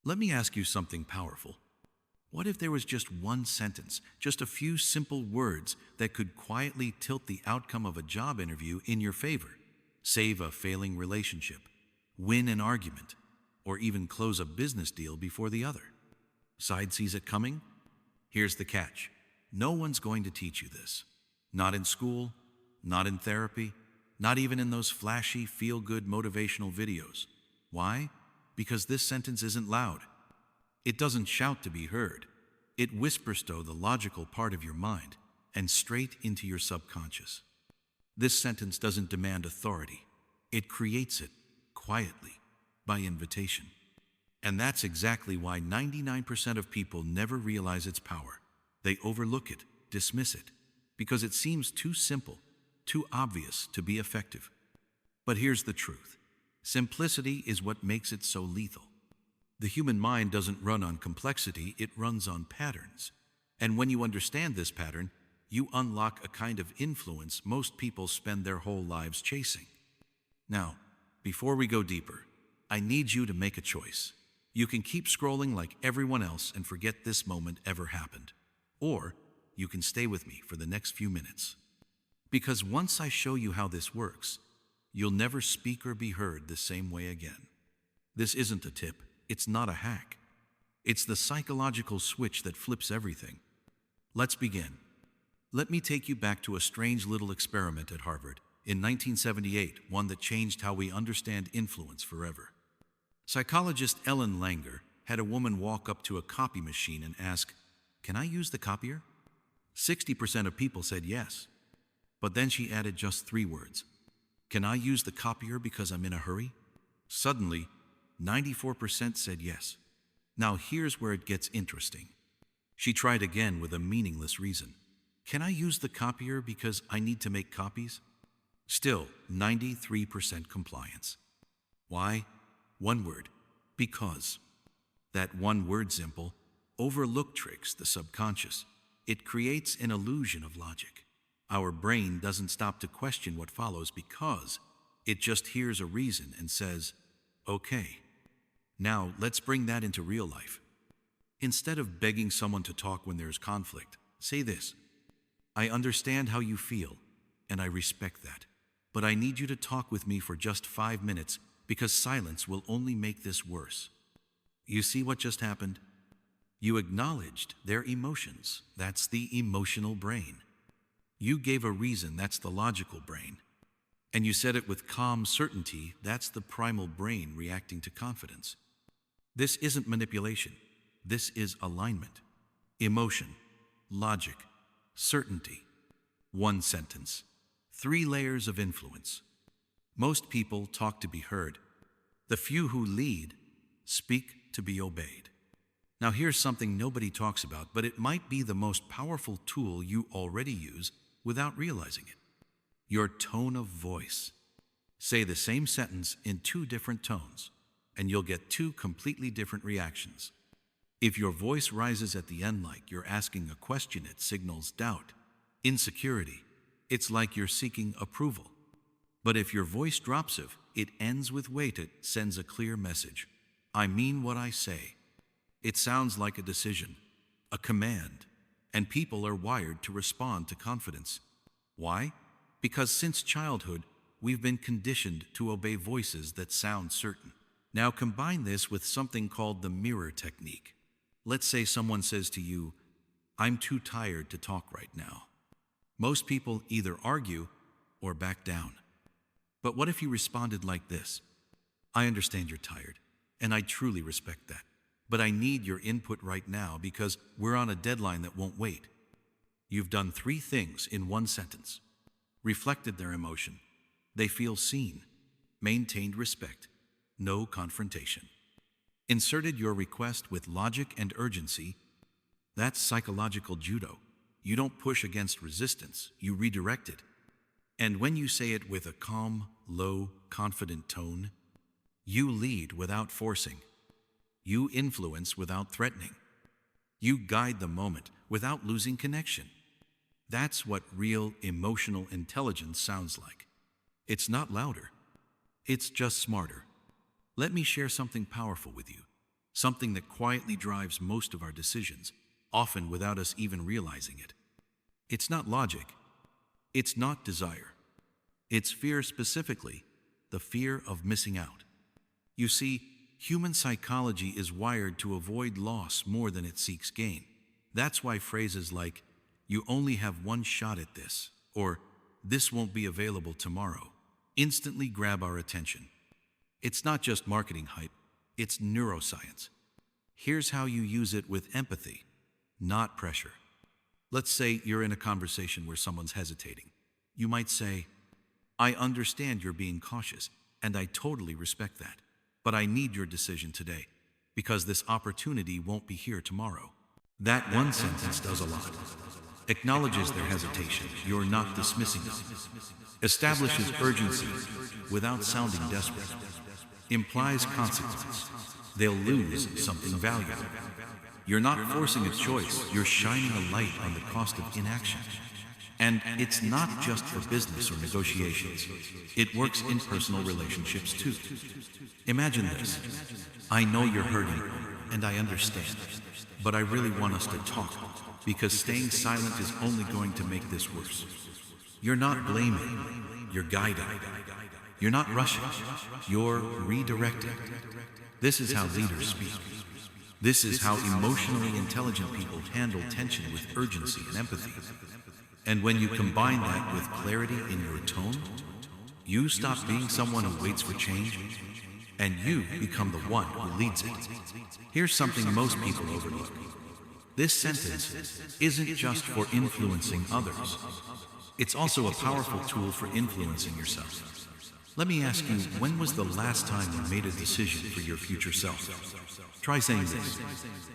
Let me ask you something powerful. What if there was just one sentence, just a few simple words that could quietly tilt the outcome of a job interview in your favor, save a failing relationship, win an argument, or even close a business deal before the other? Side sees it coming? Here's the catch. No one's going to teach you this. Not in school, not in therapy, not even in those flashy, feel-good motivational videos. Why? Because this sentence isn't loud. It doesn't shout to be heard. It whispers to the logical part of your mind and straight into your subconscious. This sentence doesn't demand authority. It creates it quietly, by invitation. And that's exactly why 99% of people never realize its power. They overlook it, dismiss it, because it seems too simple, too obvious to be effective. But here's the truth. Simplicity is what makes it so lethal. The human mind doesn't run on complexity, it runs on patterns. And when you understand this pattern, you unlock a kind of influence most people spend their whole lives chasing. Now, before we go deeper, I need you to make a choice. You can keep scrolling like everyone else and forget this moment ever happened. Or you can stay with me for the next few minutes. Because once I show you how this works, you'll never speak or be heard the same way again. This isn't a tip. It's not a hack. It's the psychological switch that flips everything. Let's begin. Let me take you back to a strange little experiment at Harvard in 1978, one that changed how we understand influence forever. Psychologist Ellen Langer had a woman walk up to a copy machine and ask, "Can I use the copier?" 60% of people said yes. But then she added just 3 words. "Can I use the copier because I'm in a hurry?" Suddenly, 94% said yes. Now here's where it gets interesting. She tried again with a meaningless reason. "Can I use the copier because I need to make copies?" Still, 93% compliance. Why? One word. Because. That one word simple, overlook tricks the subconscious. It creates an illusion of logic. Our brain doesn't stop to question what follows because it just hears a reason and says, "Okay." Now, let's bring that into real life. Instead of begging someone to talk when there's conflict, say this: "I understand how you feel, and I respect that. But I need you to talk with me for just 5 minutes because silence will only make this worse." You see what just happened? You acknowledged their emotions. That's the emotional brain. You gave a reason. That's the logical brain. And you said it with calm certainty. That's the primal brain reacting to confidence. This isn't manipulation. This is alignment. Emotion, logic, certainty. One sentence. 3 layers of influence. Most people talk to be heard. The few who lead speak to be obeyed. Now here's something nobody talks about, but it might be the most powerful tool you already use without realizing it. Your tone of voice. Say the same sentence in 2 different tones, and you'll get 2 completely different reactions. If your voice rises at the end like you're asking a question, it signals doubt, insecurity. It's like you're seeking approval. But if your voice drops, if it ends with weight, it sends a clear message. I mean what I say. It sounds like a decision, a command, and people are wired to respond to confidence. Why? Because since childhood, we've been conditioned to obey voices that sound certain. Now combine this with something called the mirror technique. Let's say someone says to you, "I'm too tired to talk right now." Most people either argue or back down. But what if you responded like this? "I understand you're tired, and I truly respect that. But I need your input right now because we're on a deadline that won't wait." You've done 3 things in 1 sentence. Reflected their emotion. They feel seen. Maintained respect. No confrontation. Inserted your request with logic and urgency. That's psychological judo. You don't push against resistance, you redirect it. And when you say it with a calm, low, confident tone, you lead without forcing. You influence without threatening. You guide the moment without losing connection. That's what real emotional intelligence sounds like. It's not louder. It's just smarter. Let me share something powerful with you. something that quietly drives most of our decisions, often without us even realizing it. It's not logic. It's not desire. It's fear specifically, the fear of missing out. You see, human psychology is wired to avoid loss more than it seeks gain. That's why phrases like, "You only have one shot at this," or "This won't be available tomorrow," instantly grab our attention. It's not just marketing hype, it's neuroscience. Here's how you use it with empathy, not pressure. Let's say you're in a conversation where someone's hesitating. You might say, "I understand you're being cautious, and I totally respect that. But I need your decision today, because this opportunity won't be here tomorrow." That one sentence does a lot. Acknowledges their hesitation, you're not dismissing them. Establishes urgency without sounding desperate. Implies consequence. They'll lose something valuable. You're not forcing a choice, you're shining a light on the cost of inaction. And it's not just for business or negotiations. It works in personal relationships too. Imagine this. "I know you're hurting, and I understand, but I really want us to talk, because staying silent is only going to make this worse." You're not blaming, you're guiding. You're not rushing, you're redirecting. This is how leaders speak. This is how emotionally intelligent people handle tension with urgency and empathy. And when you combine that with clarity in your tone, you stop being someone who waits for change, and you become the one who leads it. Here's something most people overlook. This sentence isn't just for influencing others. It's also a powerful tool for influencing yourself. Let me ask you, when was the last time you made a decision for your future self? Try saying this: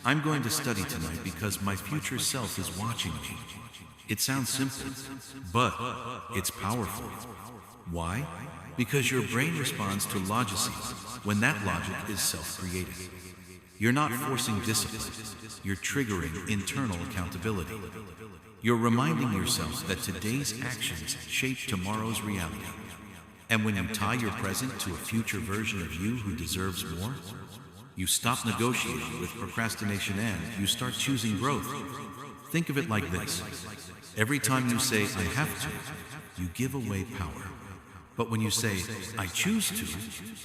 "I'm going to study tonight because my future self is watching me." It sounds simple, but it's powerful. Why? Because your brain responds to logices when that logic is self-created. You're not forcing discipline, you're triggering internal accountability. You're reminding yourself that today's actions shape tomorrow's reality. And when you tie your present to a future version of you who deserves more, you stop negotiating with procrastination and you start choosing growth. Think of it like this. Every time you say, "I have to," you give away power. But when you say, "I choose to,"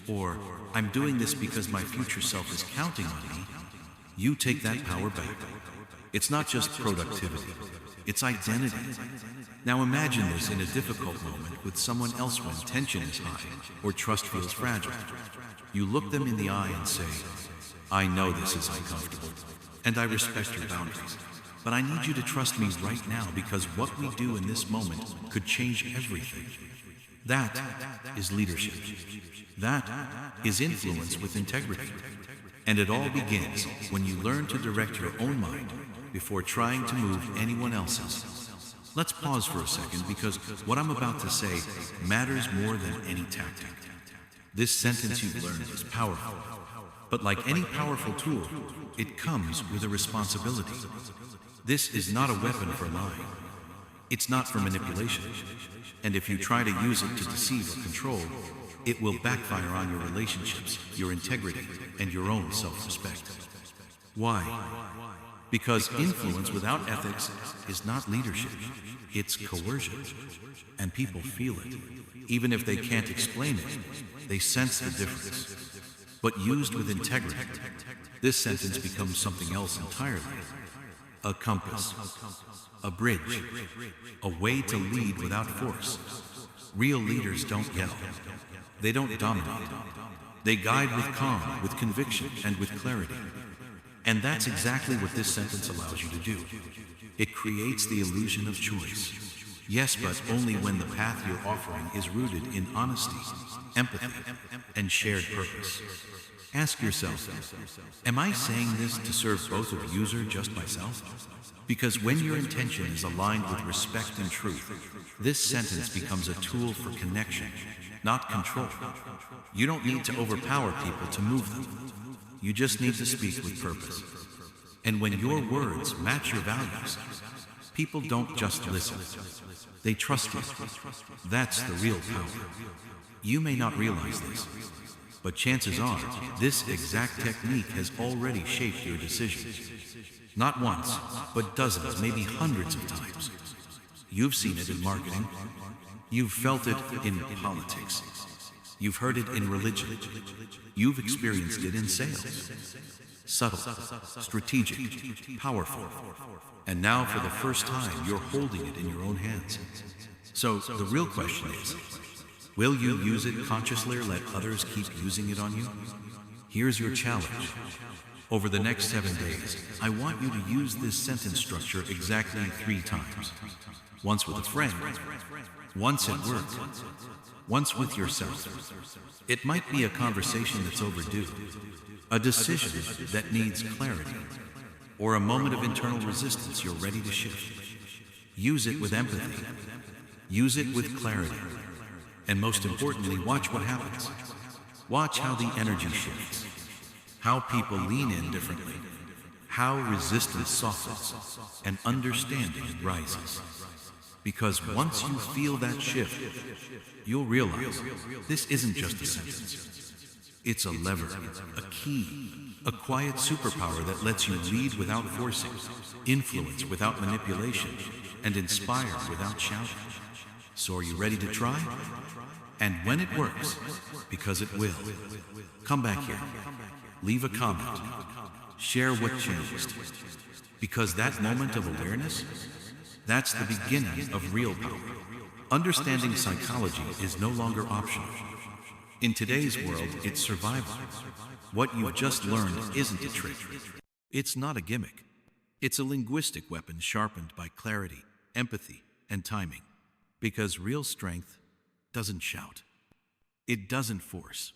or "I'm doing this because my future self is counting on me," you take that power back. It's not just productivity, it's identity. Now imagine this in a difficult moment with someone else when tension is high or trust feels fragile. You look them in the eye and say, "I know this is uncomfortable, and I respect your boundaries. But I need you to trust me right now, because what we do in this moment could change everything." That is leadership. That is influence with integrity. And it all begins when you learn to direct your own mind before trying to move anyone else's. Let's pause for a second, because what I'm about to say matters more than any tactic. This sentence you've learned is powerful. But like any powerful tool, it comes with a responsibility. This is not a weapon for lying. It's not for manipulation. And if you try to use it to deceive or control, it will backfire on your relationships, your integrity, and your own self-respect. Why? Because influence without ethics is not leadership, it's coercion. And people feel it. Even if they can't explain it, they sense the difference. But used with integrity, this sentence becomes something else entirely. A compass, a bridge, a way to lead without force. Real leaders don't yell. They don't dominate. They guide with calm, with conviction, and with clarity. And that's exactly what this sentence allows you to do. It creates the illusion of choice. Yes, but only when the path you're offering is rooted in honesty, empathy, and shared purpose. Ask yourself, am I saying this to serve both of you or just myself? Because when your intention is aligned with respect and truth, this sentence becomes a tool for connection, not control. You don't need to overpower people to move them. You just need to speak with purpose. And when your words match your values, people don't just listen. They trust you. That's the real power. You may not realize this, But chances are, this exact technique has already shaped your decision. Not once, but dozens, maybe hundreds of times. You've seen it in marketing. You've felt it in politics. You've heard it in religion. You've experienced it in sales. Subtle, strategic, powerful. And now, for the first time, you're holding it in your own hands. So, the real question is, will you use it consciously or let others keep using it on you? Here's your challenge. Over the next 7 days, I want you to use this sentence structure exactly 3 times. Once with a friend, once at work, once with yourself. It might be a conversation that's overdue, a decision that needs clarity, or a moment of internal resistance you're ready to shift. Use it with empathy. Use it with clarity. And most importantly, watch what happens. Watch how the energy shifts, how people lean in differently, how resistance softens, and understanding rises. Because once you feel that shift, you'll realize this isn't just a sentence. It's a lever, a key, a quiet superpower that lets you lead without forcing, influence without manipulation, and inspire without shouting. So are you ready to try? And when it works, because it will, come back here, leave a comment, share what changed. Because that moment of awareness, that's the beginning of real power. Understanding psychology is no longer optional. In today's world, it's survival. What you just learned isn't a trick. It's not a gimmick. It's a linguistic weapon sharpened by clarity, empathy, and timing. Because real strength doesn't shout. It doesn't force.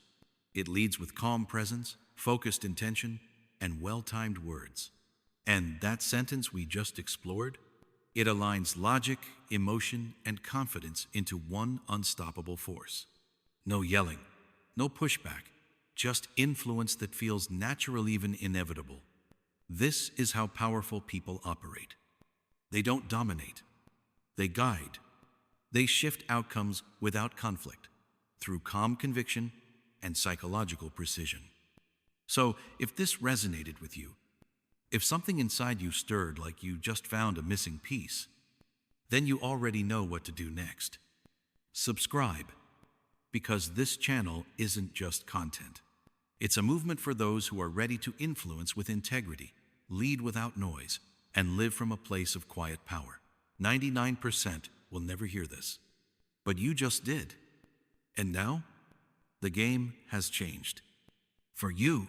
It leads with calm presence, focused intention, and well-timed words. And that sentence we just explored, it aligns logic, emotion, and confidence into one unstoppable force. No yelling, no pushback, just influence that feels natural, even inevitable. This is how powerful people operate. They don't dominate. They guide. They shift outcomes without conflict, through calm conviction and psychological precision. So, if this resonated with you, if something inside you stirred like you just found a missing piece, then you already know what to do next. Subscribe, because this channel isn't just content. It's a movement for those who are ready to influence with integrity, lead without noise, and live from a place of quiet power. 99% will never hear this, but you just did. And now, the game has changed. For you,